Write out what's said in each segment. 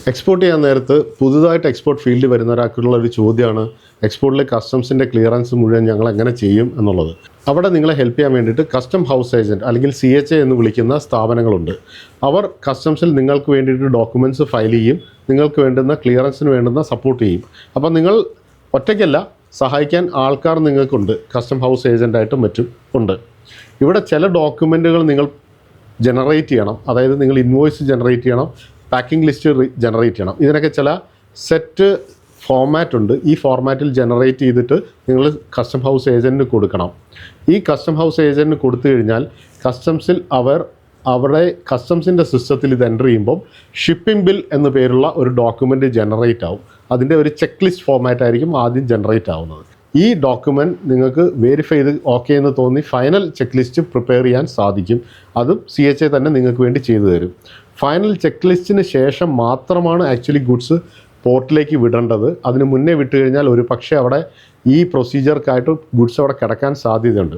Export ചെയ്യാൻ നേരത്ത് പുതുതായിട്ട് എക്സ്പോർട്ട് ഫീൽഡിൽ വരുന്ന ഒരാൾക്കുള്ള ഒരു ചോദ്യമാണ് എക്സ്പോർട്ടിലെ കസ്റ്റംസിൻ്റെ ക്ലിയറൻസ് മുഴുവൻ ഞങ്ങൾ എങ്ങനെ ചെയ്യും എന്നുള്ളത്. അവിടെ നിങ്ങളെ ഹെൽപ്പ് ചെയ്യാൻ വേണ്ടിയിട്ട് കസ്റ്റം ഹൗസ് ഏജൻറ്റ് അല്ലെങ്കിൽ CHA എന്ന് വിളിക്കുന്ന സ്ഥാപനങ്ങളുണ്ട്. അവർ കസ്റ്റംസിൽ നിങ്ങൾക്ക് വേണ്ടിയിട്ട് ഡോക്യുമെൻറ്റ്സ് ഫയൽ ചെയ്യും, നിങ്ങൾക്ക് വേണ്ടുന്ന ക്ലിയറൻസിന് വേണ്ടുന്ന സപ്പോർട്ട് ചെയ്യും. അപ്പോൾ നിങ്ങൾ ഒറ്റയ്ക്കല്ല, സഹായിക്കാൻ ആൾക്കാർ നിങ്ങൾക്കുണ്ട്, കസ്റ്റം ഹൗസ് ഏജൻറ്റായിട്ടും മറ്റും ഉണ്ട്. ഇവിടെ ചില ഡോക്യുമെൻറ്റുകൾ നിങ്ങൾ ജനറേറ്റ് ചെയ്യണം, അതായത് നിങ്ങൾ ഇൻവോയ്സ് ജനറേറ്റ് ചെയ്യണം, പാക്കിംഗ് ലിസ്റ്റ് ജനറേറ്റ് ചെയ്യണം. ഇതിനൊക്കെ ചില സെറ്റ് ഫോർമാറ്റ് ഉണ്ട്. ഈ ഫോർമാറ്റിൽ ജനറേറ്റ് ചെയ്തിട്ട് നിങ്ങൾ കസ്റ്റം ഹൗസ് ഏജൻറ്റിന് കൊടുക്കണം. ഈ കസ്റ്റം ഹൗസ് ഏജൻറ്റിന് കൊടുത്തു കഴിഞ്ഞാൽ കസ്റ്റംസിൽ അവരുടെ കസ്റ്റംസിൻ്റെ സിസ്റ്റത്തിൽ ഇത് എൻ്റർ ചെയ്യുമ്പം ഷിപ്പിംഗ് ബിൽ എന്ന പേരുള്ള ഒരു ഡോക്യുമെൻ്റ് ജനറേറ്റ് ആവും. അതിൻ്റെ ഒരു ചെക്ക് ലിസ്റ്റ് ഫോർമാറ്റ് ആയിരിക്കും ആദ്യം ജനറേറ്റ് ആവുന്നത്. ഈ ഡോക്യുമെൻറ്റ് നിങ്ങൾക്ക് വെരിഫൈ ചെയ്ത് ഓക്കെ എന്ന് തോന്നി ഫൈനൽ ചെക്ക് ലിസ്റ്റ് പ്രിപ്പയർ ചെയ്യാൻ സാധിക്കും. അതും CHA തന്നെ നിങ്ങൾക്ക് വേണ്ടി ചെയ്തു തരും. ഫൈനൽ ചെക്ക് ലിസ്റ്റിന് ശേഷം മാത്രമാണ് ആക്ച്വലി ഗുഡ്സ് പോർട്ടിലേക്ക് വിടേണ്ടത്. അതിന് മുന്നേ വിട്ട് കഴിഞ്ഞാൽ ഒരു പക്ഷേ അവിടെ ഈ പ്രൊസീജിയർക്കായിട്ട് ഗുഡ്സ് അവിടെ കിടക്കാൻ സാധ്യതയുണ്ട്.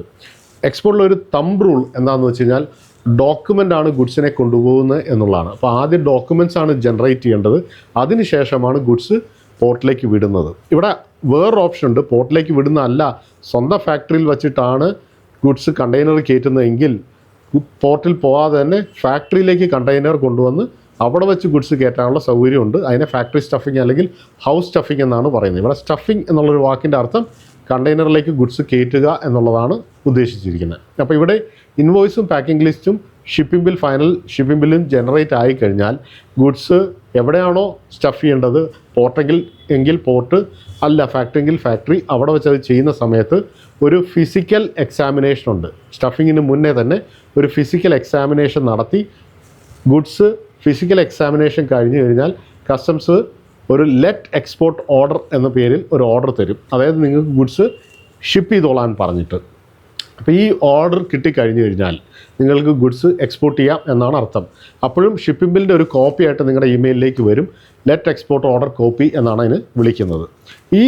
എക്സ്പോർട്ടിൽ ഒരു തമ്പ് റൂൾ എന്താണെന്ന് വെച്ച് കഴിഞ്ഞാൽ ഡോക്യുമെൻ്റ് ആണ് ഗുഡ്സിനെ കൊണ്ടുപോകുന്നത് എന്നുള്ളതാണ്. അപ്പോൾ ആദ്യം ഡോക്യുമെൻറ്റ്സ് ആണ് ജനറേറ്റ് ചെയ്യേണ്ടത്, അതിന് ശേഷമാണ് ഗുഡ്സ് പോർട്ടിലേക്ക് വിടുന്നത്. ഇവിടെ വേറൊരു ഓപ്ഷൻ ഉണ്ട്. പോർട്ടിലേക്ക് വിടുന്ന അല്ല, സ്വന്തം ഫാക്ടറിയിൽ വച്ചിട്ടാണ് ഗുഡ്സ് കണ്ടെയ്നർ കയറ്റുന്നതെങ്കിൽ പോർട്ടിൽ പോകാതെ തന്നെ ഫാക്ടറിയിലേക്ക് കണ്ടെയ്നർ കൊണ്ടുവന്ന് അവിടെ വെച്ച് ഗുഡ്സ് കയറ്റാനുള്ള സൗകര്യമുണ്ട്. അതിനെ ഫാക്ടറി സ്റ്റഫിങ് അല്ലെങ്കിൽ ഹൗസ് സ്റ്റഫിങ് എന്നാണ് പറയുന്നത്. ഇവിടെ സ്റ്റഫിങ് എന്നുള്ളൊരു വാക്കിൻ്റെ അർത്ഥം കണ്ടെയ്നറിലേക്ക് ഗുഡ്സ് കയറ്റുക എന്നുള്ളതാണ് ഉദ്ദേശിച്ചിരിക്കുന്നത്. അപ്പോൾ ഇവിടെ ഇൻവോയ്സും പാക്കിംഗ് ലിസ്റ്റും ഷിപ്പിംഗ് ബിൽ ഫൈനൽ ഷിപ്പിംഗ് ബില്ലും ജനറേറ്റ് ആയിക്കഴിഞ്ഞാൽ ഗുഡ്സ് എവിടെയാണോ സ്റ്റഫ് ചെയ്യേണ്ടത്, പോർട്ടെങ്കിൽ പോർട്ട്, അല്ല ഫാക്ടറിയെങ്കിൽ ഫാക്ടറി, അവിടെ വെച്ച് അത് ചെയ്യുന്ന സമയത്ത് ഒരു ഫിസിക്കൽ എക്സാമിനേഷൻ ഉണ്ട്. സ്റ്റഫിങ്ങിന് മുന്നേ തന്നെ ഒരു ഫിസിക്കൽ എക്സാമിനേഷൻ നടത്തി ഗുഡ്സ് ഫിസിക്കൽ എക്സാമിനേഷൻ കഴിഞ്ഞ് കഴിഞ്ഞാൽ കസ്റ്റംസ് ഒരു ലെറ്റ് എക്സ്പോർട്ട് ഓർഡർ എന്ന പേരിൽ ഒരു ഓർഡർ തരും. അതായത് നിങ്ങൾക്ക് ഗുഡ്സ് ഷിപ്പ് ചെയ്തോളാൻ പറഞ്ഞിട്ട്. അപ്പോൾ ഈ ഓർഡർ കിട്ടിക്കഴിഞ്ഞ് കഴിഞ്ഞാൽ നിങ്ങൾക്ക് ഗുഡ്സ് എക്സ്പോർട്ട് ചെയ്യാം എന്നാണ് അർത്ഥം. അപ്പോഴും ഷിപ്പിംഗ് ബില്ലിൻ്റെ ഒരു കോപ്പി ആയിട്ട് നിങ്ങളുടെ ഇമെയിലിലേക്ക് വരും. ലെറ്റ് എക്സ്പോർട്ട് ഓർഡർ കോപ്പി എന്നാണ് അതിന് വിളിക്കുന്നത്. ഈ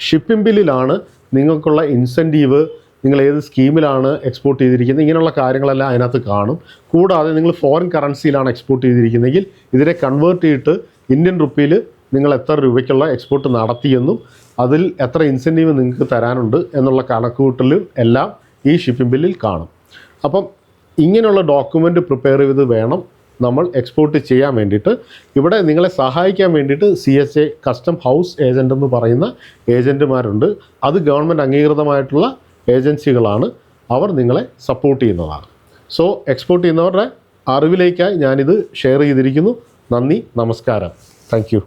ഷിപ്പിംഗ് ബില്ലിലാണ് നിങ്ങൾക്കുള്ള ഇൻസെൻറ്റീവ്, നിങ്ങൾ ഏത് സ്കീമിലാണ് എക്സ്പോർട്ട് ചെയ്തിരിക്കുന്നത്, ഇങ്ങനെയുള്ള കാര്യങ്ങളെല്ലാം അതിനകത്ത് കാണും. കൂടാതെ നിങ്ങൾ ഫോറിൻ കറൻസിയിലാണ് എക്സ്പോർട്ട് ചെയ്തിരിക്കുന്നതെങ്കിൽ ഇതിനെ കൺവേർട്ട് ചെയ്തിട്ട് ഇന്ത്യൻ റുപ്പിയിൽ നിങ്ങൾ എത്ര രൂപയ്ക്കുള്ള എക്സ്പോർട്ട് നടത്തിയെന്നും അതിൽ എത്ര ഇൻസെൻറ്റീവ് നിങ്ങൾക്ക് തരാനുണ്ട് എന്നുള്ള കണക്കുകൂട്ടലും എല്ലാം ഈ ഷിപ്പിംഗ് ബില്ലിൽ കാണും. അപ്പം ഇങ്ങനെയുള്ള ഡോക്യുമെൻ്റ് പ്രിപ്പയർ ചെയ്ത് വേണം നമ്മൾ എക്സ്പോർട്ട് ചെയ്യാൻ വേണ്ടിയിട്ട്. ഇവിടെ നിങ്ങളെ സഹായിക്കാൻ വേണ്ടിയിട്ട് CHA കസ്റ്റം ഹൗസ് ഏജൻ്റ് എന്ന് പറയുന്ന ഏജൻറ്റുമാരുണ്ട്. അത് ഗവൺമെൻറ് അംഗീകൃതമായിട്ടുള്ള ഏജൻസികളാണ്. അവർ നിങ്ങളെ സപ്പോർട്ട് ചെയ്യുന്നതാണ്. സോ എക്സ്പോർട്ട് ചെയ്യുന്നവരുടെ അറിവിലേക്കായി ഞാനിത് ഷെയർ ചെയ്തിരിക്കുന്നു. നന്ദി, നമസ്കാരം, താങ്ക് യു.